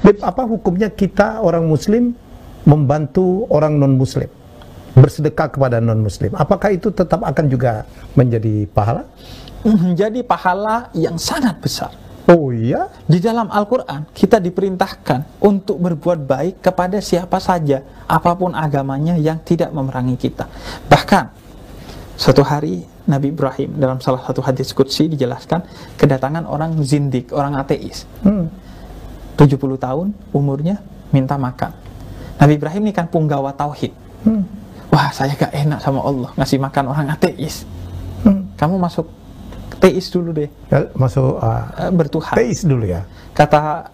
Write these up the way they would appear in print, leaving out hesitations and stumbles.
Apa hukumnya kita orang Muslim membantu orang non-Muslim, bersedekah kepada non-Muslim? Apakah itu tetap akan juga menjadi pahala? Menjadi pahala yang sangat besar. Oh iya? Di dalam Al-Quran kita diperintahkan untuk berbuat baik kepada siapa saja, apapun agamanya, yang tidak memerangi kita. Bahkan suatu hari Nabi Ibrahim dalam salah satu hadis qudsi dijelaskan kedatangan orang zindik, orang ateis. 70 tahun umurnya, minta makan. Nabi Ibrahim ini kan punggawa tauhid. Wah, saya gak enak sama Allah ngasih makan orang ateis. Kamu masuk teis dulu deh. Masuk bertuhan. teis dulu ya. Kata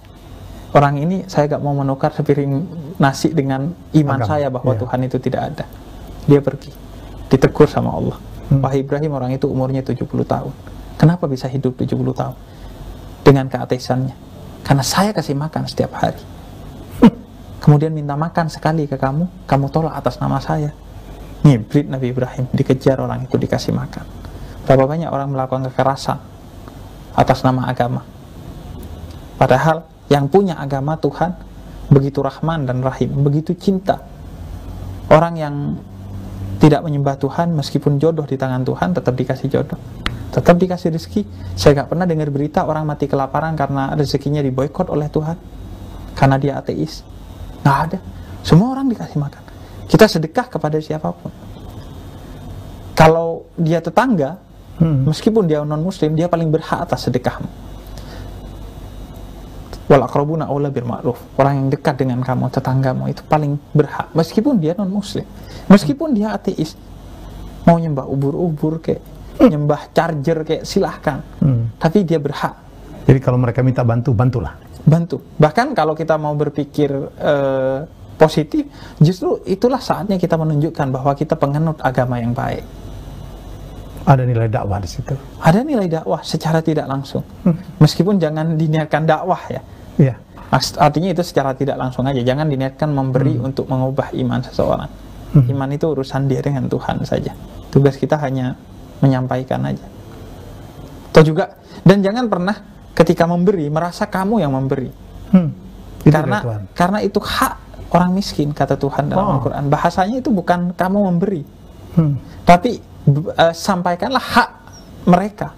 orang ini, saya gak mau menukar sepiring nasi dengan iman saya bahwa Tuhan itu tidak ada. Dia pergi, ditegur sama Allah. Wahai Ibrahim, orang itu umurnya 70 tahun. Kenapa bisa hidup 70 tahun? Dengan keateisannya. Karena saya kasih makan setiap hari. Kemudian minta makan sekali ke kamu, kamu tolak atas nama saya. Ngibrit Nabi Ibrahim, dikejar orang itu, dikasih makan. Berapa banyak orang melakukan kekerasan atas nama agama. Padahal yang punya agama Tuhan begitu Rahman dan Rahim, begitu cinta. Orang yang tidak menyembah Tuhan, meskipun jodoh di tangan Tuhan, tetap dikasih jodoh, tetap dikasih rezeki. Saya gak pernah dengar berita orang mati kelaparan karena rezekinya diboikot oleh Tuhan, karena dia ateis. Gak ada. Semua orang dikasih makan. Kita sedekah kepada siapapun. Kalau dia tetangga, meskipun dia non-muslim, dia paling berhak atas sedekahmu. Wal aqrabuna aula bil ma'ruf. Orang yang dekat dengan kamu, tetanggamu, itu paling berhak, meskipun dia non-muslim, meskipun dia ateis. Mau nyembah ubur-ubur kayak nyembah charger kayak silahkan, tapi dia berhak. Jadi kalau mereka minta bantu, bantulah. Bantu. Bahkan kalau kita mau berpikir positif, justru itulah saatnya kita menunjukkan bahwa kita penganut agama yang baik. Ada nilai dakwah di situ. Ada nilai dakwah secara tidak langsung. Meskipun jangan diniatkan dakwah ya. Iya. Artinya itu secara tidak langsung aja. Jangan diniatkan memberi untuk mengubah iman seseorang. Iman itu urusan dia dengan Tuhan saja. Tugas kita hanya menyampaikan aja. Atau juga, dan jangan pernah ketika memberi merasa kamu yang memberi. Karena itu hak orang miskin, kata Tuhan dalam Al-Quran. Bahasanya itu bukan kamu memberi, tapi sampaikanlah hak mereka.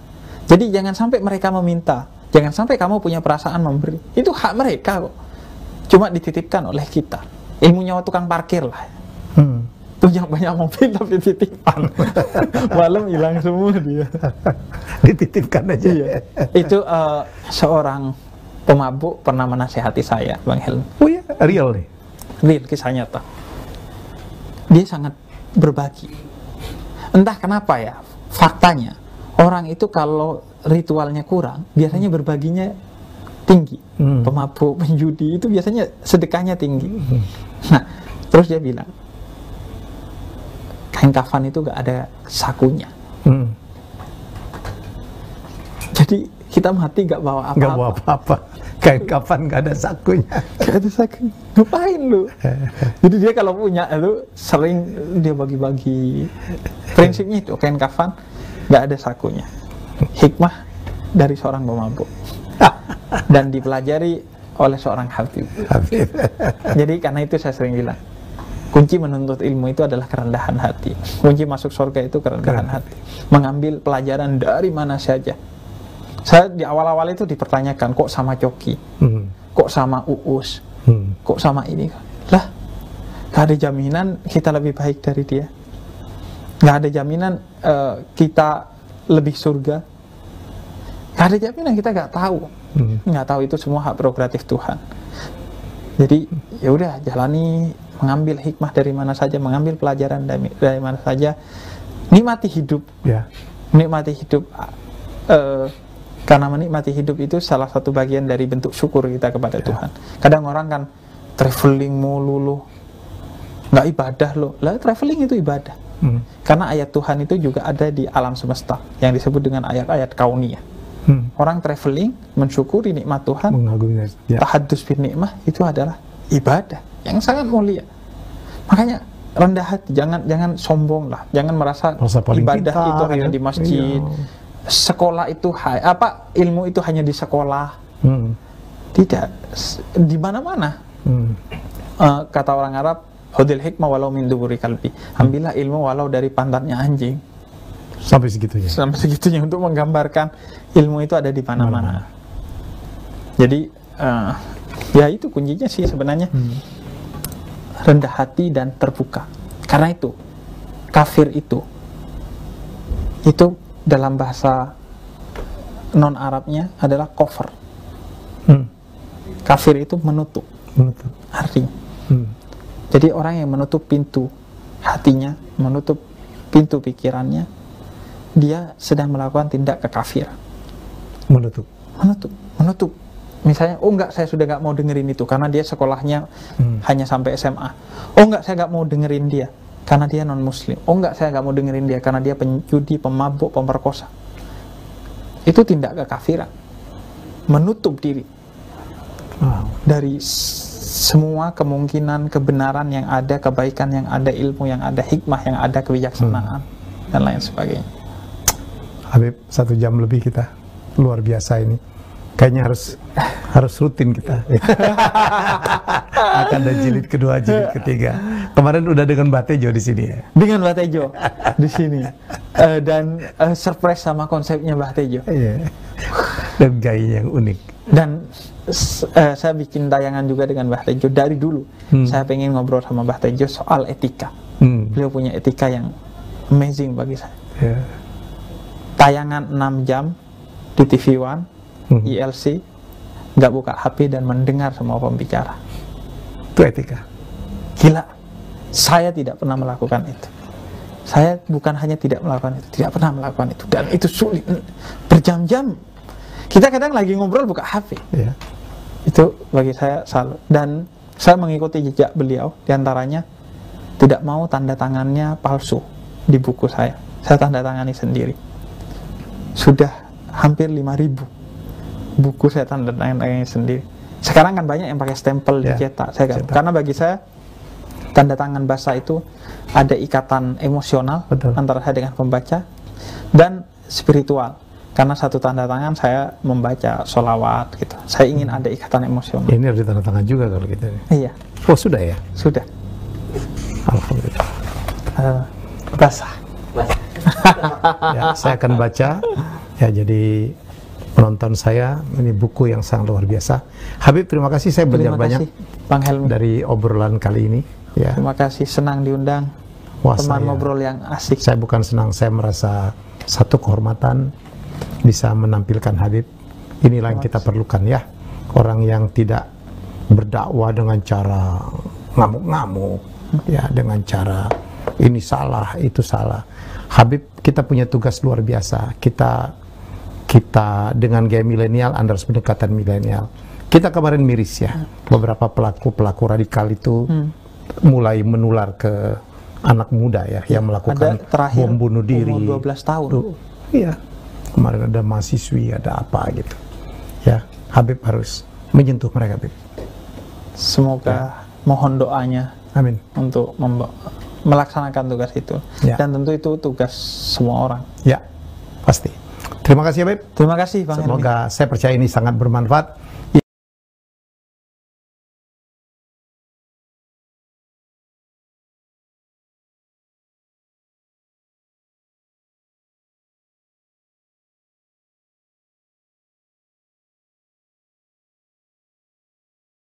Jadi jangan sampai mereka meminta, jangan sampai kamu punya perasaan memberi. Itu hak mereka kok, cuma dititipkan oleh kita. Ilmunya tukang parkir lah. Punya banyak mobil tapi titipan. Malam hilang semua dia. Dititipkan aja. Iya. Itu seorang pemabuk pernah menasihati saya, Bang Helmi. Oh ya, real nih. Real, kisah nyata. Dia sangat berbagi. Entah kenapa ya, faktanya orang itu kalau ritualnya kurang, biasanya berbaginya tinggi. Pemabuk, penjudi itu biasanya sedekahnya tinggi. Nah, terus dia bilang, kain kafan itu gak ada sakunya. Jadi kita mati gak bawa apa-apa. Gak bawa apa-apa. Kain kafan gak ada sakunya. Gak ada sakunya. Ngapain lu? Jadi dia kalau punya itu sering dia bagi-bagi. Prinsipnya itu kain kafan gak ada sakunya. Hikmah dari seorang pemabuk. Dan dipelajari oleh seorang habib. Jadi karena itu saya sering bilang, kunci menuntut ilmu itu adalah kerendahan hati. Kunci masuk surga itu kerendahan hati. Mengambil pelajaran dari mana saja. Saya di awal-awal itu dipertanyakan, kok sama Coki? Kok sama Uus? Kok sama ini? Lah, gak ada jaminan kita lebih baik dari dia. Gak ada jaminan kita lebih surga. Gak ada jaminan, kita gak tahu. Gak tahu, itu semua hak prerogatif Tuhan. Jadi ya udah, jalani, mengambil hikmah dari mana saja, mengambil pelajaran dari mana saja, nikmati hidup. Menikmati hidup, karena menikmati hidup itu salah satu bagian dari bentuk syukur kita kepada Tuhan. Kadang orang kan traveling mulu loh, nggak ibadah loh. Lah, traveling itu ibadah. Karena ayat Tuhan itu juga ada di alam semesta yang disebut dengan ayat-ayat kauniyah. Orang traveling mensyukuri nikmat Tuhan, tahaddus bin nikmah, itu adalah ibadah yang sangat mulia. Makanya rendah hati, jangan sombong lah, jangan merasa ibadah itu hanya di masjid, sekolah itu ilmu itu hanya di sekolah. Tidak, di mana-mana. Kata orang Arab, "Khudil hikmah walau min duburi kalbi." Ambillah ilmu walau dari pantatnya anjing. Sampai segitunya. Sampai segitunya untuk menggambarkan ilmu itu ada di mana-mana. Jadi ya itu kuncinya sih sebenarnya. Rendah hati dan terbuka. Karena itu kafir itu dalam bahasa non Arabnya adalah kofar. Kafir itu menutup artinya. Jadi orang yang menutup pintu hatinya, menutup pintu pikirannya, dia sedang melakukan tindak kekafiran. Menutup. Misalnya, oh enggak, saya sudah enggak mau dengerin itu karena dia sekolahnya hanya sampai SMA. Oh enggak, saya enggak mau dengerin dia karena dia non muslim. Oh enggak, saya enggak mau dengerin dia karena dia penjudi, pemabuk, pemerkosa. Itu tindak kekafiran. Menutup diri dari semua kemungkinan kebenaran yang ada, kebaikan yang ada, ilmu yang ada, hikmah yang ada, kebijaksanaan dan lain sebagainya. Habib, 1 jam lebih kita, luar biasa ini. Kayaknya harus rutin kita. Akan ada jilid kedua, jilid ketiga. Kemarin udah dengan Mbah Tejo di sini ya. Dengan Mbah Tejo di sini. Dan surprise sama konsepnya Mbah Tejo. Iya. Dan gaya yang unik. Dan saya bikin tayangan juga dengan Mbah Tejo dari dulu. Saya pengen ngobrol sama Mbah Tejo soal etika. Beliau punya etika yang amazing bagi saya. Yeah. Tayangan 6 jam di TV One, ILC, nggak buka HP dan mendengar semua pembicara. Itu etika. Gila. Saya tidak pernah melakukan itu. Saya bukan hanya tidak melakukan itu, tidak pernah melakukan itu. Dan itu sulit. Berjam-jam. Kita kadang lagi ngobrol buka HP. Yeah. Itu bagi saya salut. Dan saya mengikuti jejak beliau. Diantaranya tidak mau tanda tangannya palsu di buku saya. Saya tanda tangani sendiri. Sudah hampir 5.000 buku saya tanda tangan sendiri. Sekarang kan banyak yang pakai stempel dicetak. Karena bagi saya tanda tangan basah itu ada ikatan emosional antara saya dengan pembaca dan spiritual. Karena satu tanda tangan saya membaca sholawat gitu. Saya ingin ada ikatan emosional. Ini harus ditanda tangan juga kalau gitu. Iya. Oh sudah ya? Sudah. Alhamdulillah. Basah. Ya, saya akan baca. Ya, jadi penonton saya, ini buku yang sangat luar biasa. Habib, terima kasih, saya belajar banyak Bang Helmi dari obrolan kali ini. Ya. Terima kasih, senang diundang. Teman ngobrol yang asik. Saya bukan senang, saya merasa satu kehormatan bisa menampilkan Habib. Inilah yang kita perlukan ya. Orang yang tidak berdakwah dengan cara ngamuk-ngamuk, ya, dengan cara ini salah, itu salah. Habib, kita punya tugas luar biasa. Kita dengan gaya milenial, Anda harus pendekatan milenial. Kita kemarin miris ya, beberapa pelaku radikal itu mulai menular ke anak muda ya, yang melakukan bom bunuh diri. Umur 12 tahun. Iya, kemarin ada mahasiswi, ada apa gitu. Ya, Habib harus menyentuh mereka, Habib. Semoga mohon doanya. Amin. Untuk melaksanakan tugas itu. Ya. Dan tentu itu tugas semua orang. Ya, pasti. Terima kasih Habib. Terima kasih Bang Helmi. Semoga saya percaya ini sangat bermanfaat.